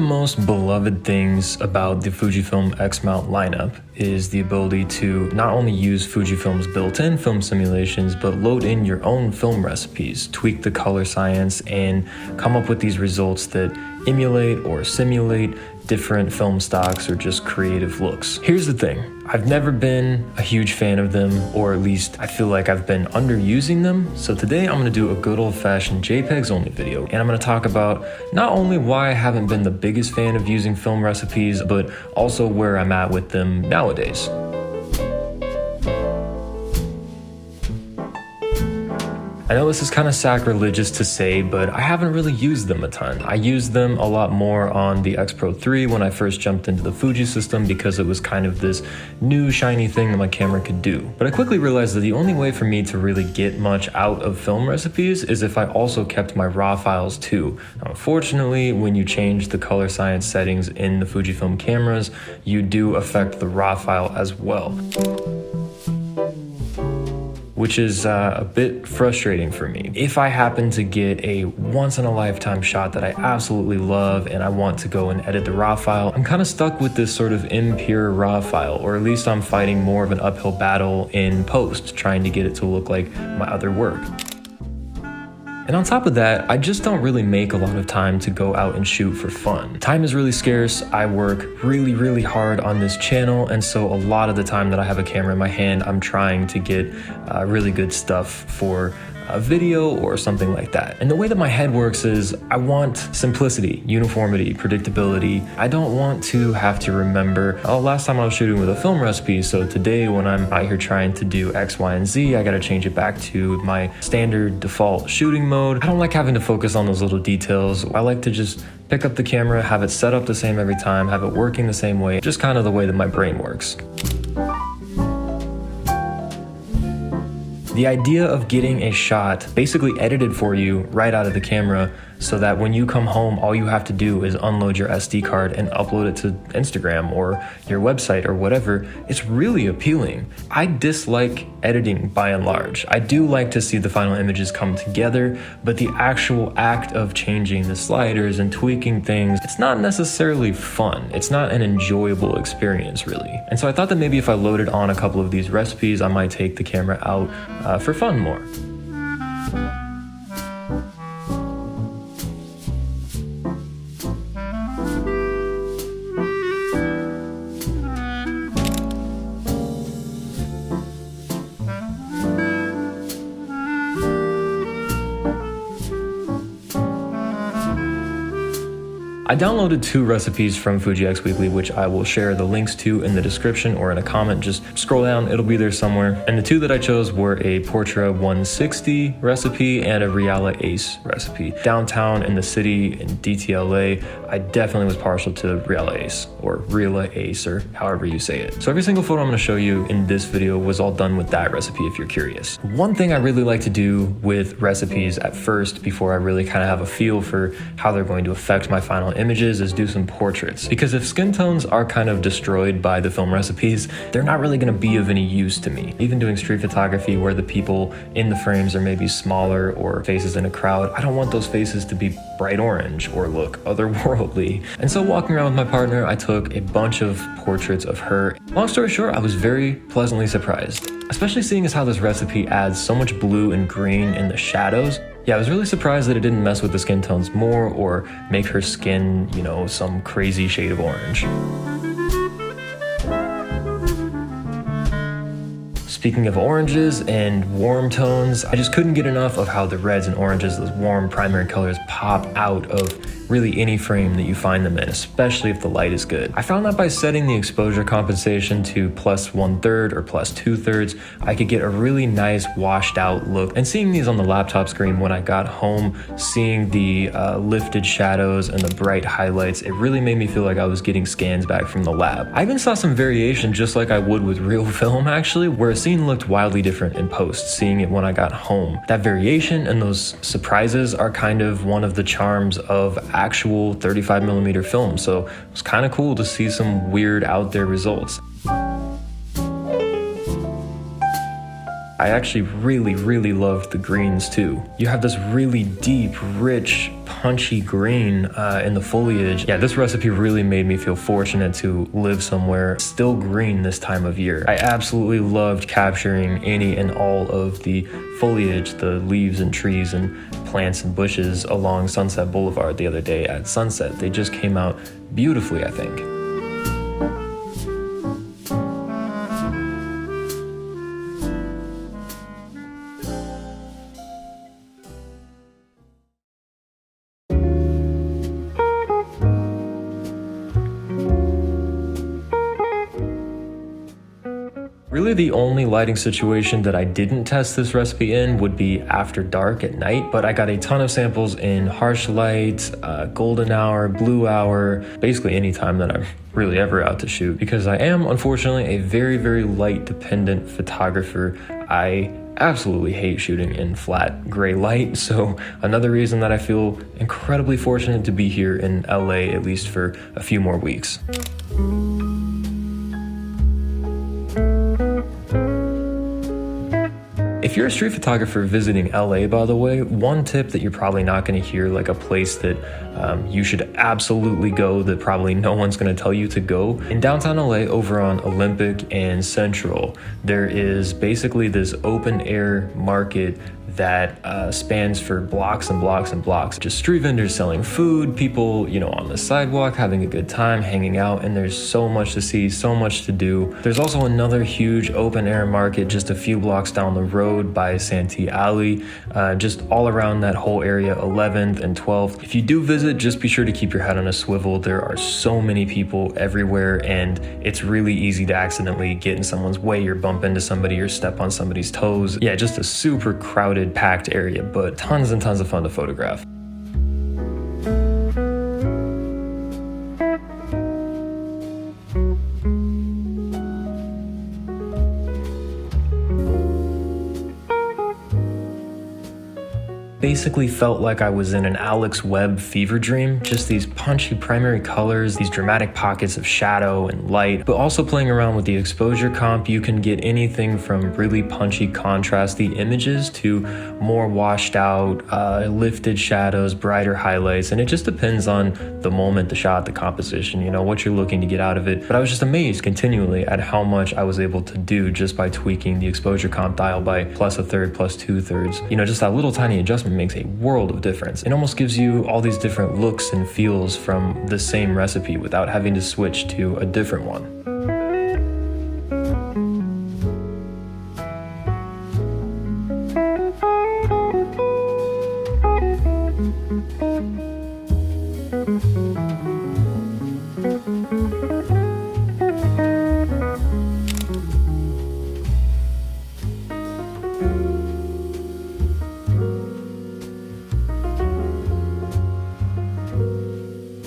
most beloved things about the Fujifilm X-mount lineup is the ability to not only use Fujifilm's built-in film simulations, but load in your own film recipes, tweak the color science, and come up with these results that emulate or simulate different film stocks or just creative looks. Here's the thing, I've never been a huge fan of them, or at least I feel like I've been underusing them. So today I'm gonna do a good old-fashioned JPEGs only video, and I'm gonna talk about not only why I haven't been the biggest fan of using film recipes, but also where I'm at with them nowadays. I know this is kind of sacrilegious to say, but I haven't really used them a ton. I used them a lot more on the X Pro 3 when I first jumped into the Fuji system because it was kind of this new shiny thing that my camera could do. But I quickly realized that the only way for me to really get much out of film recipes is if I also kept my raw files too. Now, unfortunately, when you change the color science settings in the Fujifilm cameras, you do affect the raw file as well, which is a bit frustrating for me. If I happen to get a once-in-a-lifetime shot that I absolutely love and I want to go and edit the raw file, I'm kind of stuck with this sort of impure raw file, or at least I'm fighting more of an uphill battle in post, trying to get it to look like my other work. And on top of that, I just don't really make a lot of time to go out and shoot for fun. Time is really scarce. I work really hard on this channel, and so a lot of the time that I have a camera in my hand, I'm trying to get really good stuff for a video or something like that. And the way that my head works is I want simplicity, uniformity, predictability. I don't want to have to remember, oh, last time I was shooting with a film recipe, so today when I'm out here trying to do X, Y, and Z, I gotta change it back to my standard default shooting mode. I don't like having to focus on those little details. I like to just pick up the camera, have it set up the same every time, have it working the same way, just kind of the way that my brain works. The idea of getting a shot basically edited for you right out of the camera so that when you come home, all you have to do is unload your SD card and upload it to Instagram or your website or whatever, it's really appealing. I dislike editing by and large. I do like to see the final images come together, but the actual act of changing the sliders and tweaking things, it's not necessarily fun. It's not an enjoyable experience, really. And so I thought that maybe if I loaded on a couple of these recipes, I might take the camera out for fun more. I downloaded 2 recipes from FujiXWeekly, which I will share the links to in the description or in a comment. Just scroll down, it'll be there somewhere. And the 2 that I chose were a Portra 160 recipe and a Reala Ace recipe. Downtown in the city in DTLA, I definitely was partial to Reala Ace, or Reala Ace, or however you say it. So every single photo I'm gonna show you in this video was all done with that recipe if you're curious. One thing I really like to do with recipes at first, before I really kind of have a feel for how they're going to affect my final images, is do some portraits. Because if skin tones are kind of destroyed by the film recipes, they're not really going to be of any use to me. Even doing street photography where the people in the frames are maybe smaller or faces in a crowd, I don't want those faces to be bright orange or look otherworldly. And so walking around with my partner, I took a bunch of portraits of her. Long story short, I was very pleasantly surprised, especially seeing as how this recipe adds so much blue and green in the shadows. Yeah, I was really surprised that it didn't mess with the skin tones more or make her skin, you know, some crazy shade of orange. Speaking of oranges and warm tones, I just couldn't get enough of how the reds and oranges, those warm primary colors, pop out of really any frame that you find them in, especially if the light is good. I found that by setting the exposure compensation to +1/3 or +2/3, I could get a really nice washed out look. And seeing these on the laptop screen when I got home, seeing the lifted shadows and the bright highlights, it really made me feel like I was getting scans back from the lab. I even saw some variation, just like I would with real film actually, where a scene looked wildly different in post, seeing it when I got home. That variation and those surprises are kind of one of the charms of actual 35mm film, so it was kind of cool to see some weird out there results. I actually really loved the greens too. You have this really deep, rich, punchy green in the foliage. Yeah, this recipe really made me feel fortunate to live somewhere still green this time of year. I absolutely loved capturing any and all of the foliage, the leaves and trees and plants and bushes along Sunset Boulevard the other day at sunset. They just came out beautifully, I think. Really the only lighting situation that I didn't test this recipe in would be after dark at night, but I got a ton of samples in harsh light, golden hour, blue hour, basically any time that I'm really ever out to shoot, because I am unfortunately a very light dependent photographer. I absolutely hate shooting in flat gray light, so another reason that I feel incredibly fortunate to be here in LA at least for a few more weeks. If you're a street photographer visiting LA, by the way, one tip that you're probably not going to hear, like a place that you should absolutely go that probably no one's going to tell you to go. In downtown LA, over on Olympic and Central, there is basically this open air market that spans for blocks and blocks and blocks. Just street vendors selling food, people, you know, on the sidewalk having a good time, hanging out, and there's so much to see, so much to do. There's also another huge open air market just a few blocks down the road by Santee Alley, just all around that whole area, 11th and 12th. If you do visit, just be sure to keep your head on a swivel. There are so many people everywhere, and it's really easy to accidentally get in someone's way or bump into somebody or step on somebody's toes. Yeah, just a super crowded, packed area, but tons and tons of fun to photograph. Basically felt like I was in an Alex Webb fever dream, just these punchy primary colors, these dramatic pockets of shadow and light, but also playing around with the exposure comp. You can get anything from really punchy contrasty images to more washed out, lifted shadows, brighter highlights, and it just depends on the moment, the shot, the composition, you know, what you're looking to get out of it. But I was just amazed continually at how much I was able to do just by tweaking the exposure comp dial by plus a third, plus 2/3. You know, just that little tiny adjustment makes a world of difference. It almost gives you all these different looks and feels from the same recipe without having to switch to a different one.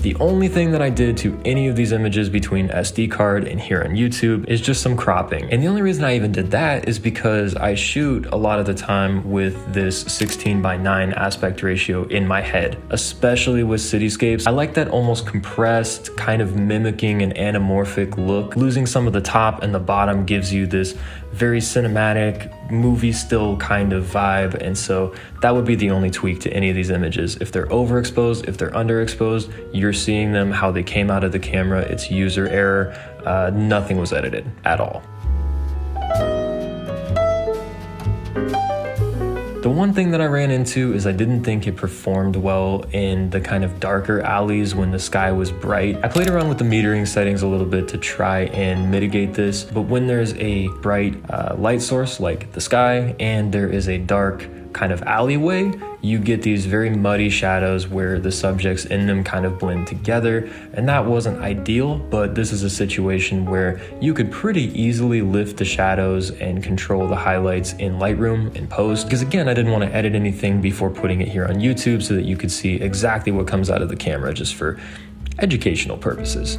The only thing that I did to any of these images between SD card and here on YouTube is just some cropping. And the only reason I even did that is because I shoot a lot of the time with this 16:9 aspect ratio in my head, especially with cityscapes. I like that almost compressed, kind of mimicking an anamorphic look. Losing some of the top and the bottom gives you this very cinematic, movie still kind of vibe, and so that would be the only tweak to any of these images. If they're overexposed, if they're underexposed, you're seeing them how they came out of the camera. It's user error. Nothing was edited at all. The one thing that I ran into is I didn't think it performed well in the kind of darker alleys when the sky was bright. I played around with the metering settings a little bit to try and mitigate this, but when there's a bright light source like the sky and there is a dark kind of alleyway, you get these very muddy shadows where the subjects in them kind of blend together, and that wasn't ideal, but this is a situation where you could pretty easily lift the shadows and control the highlights in Lightroom in post, because again, I didn't want to edit anything before putting it here on YouTube so that you could see exactly what comes out of the camera just for educational purposes.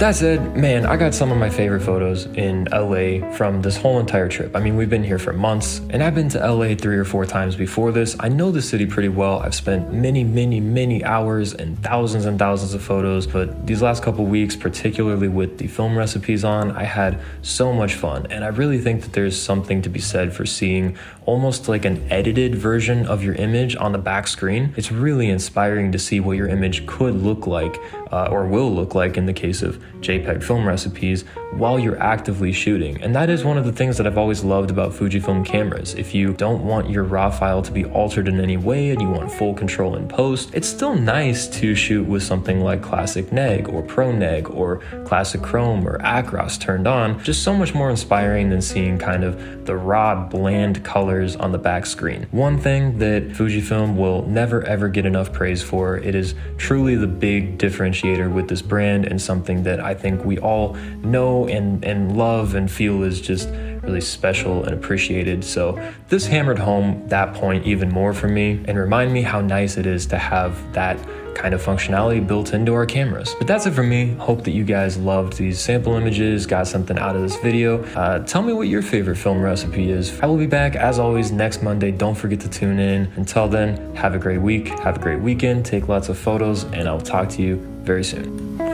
that said, man, I got some of my favorite photos in LA from this whole entire trip. I mean, we've been here for months, and I've been to LA 3 or 4 times before this. I know the city pretty well. I've spent many hours and thousands of photos, but these last couple weeks, particularly with the film recipes on, I had so much fun. And I really think that there's something to be said for seeing almost like an edited version of your image on the back screen. It's really inspiring to see what your image could look like, or will look like in the case of JPEG film recipes, while you're actively shooting. And that is one of the things that I've always loved about Fujifilm cameras. If you don't want your raw file to be altered in any way and you want full control in post, it's still nice to shoot with something like Classic Neg or Pro Neg or Classic Chrome or Acros turned on. Just so much more inspiring than seeing kind of the raw, bland colors on the back screen. One thing that Fujifilm will never ever get enough praise for, it is truly the big differentiator with this brand, and something that I think we all know and love and feel is just really special and appreciated. So this hammered home that point even more for me and remind me how nice it is to have that kind of functionality built into our cameras. But that's it for me. Hope that you guys loved these sample images, got something out of this video. Tell me what your favorite film recipe is. I will be back as always next Monday. Don't forget to tune in. Until then, have a great week, have a great weekend, take lots of photos, and I'll talk to you very soon.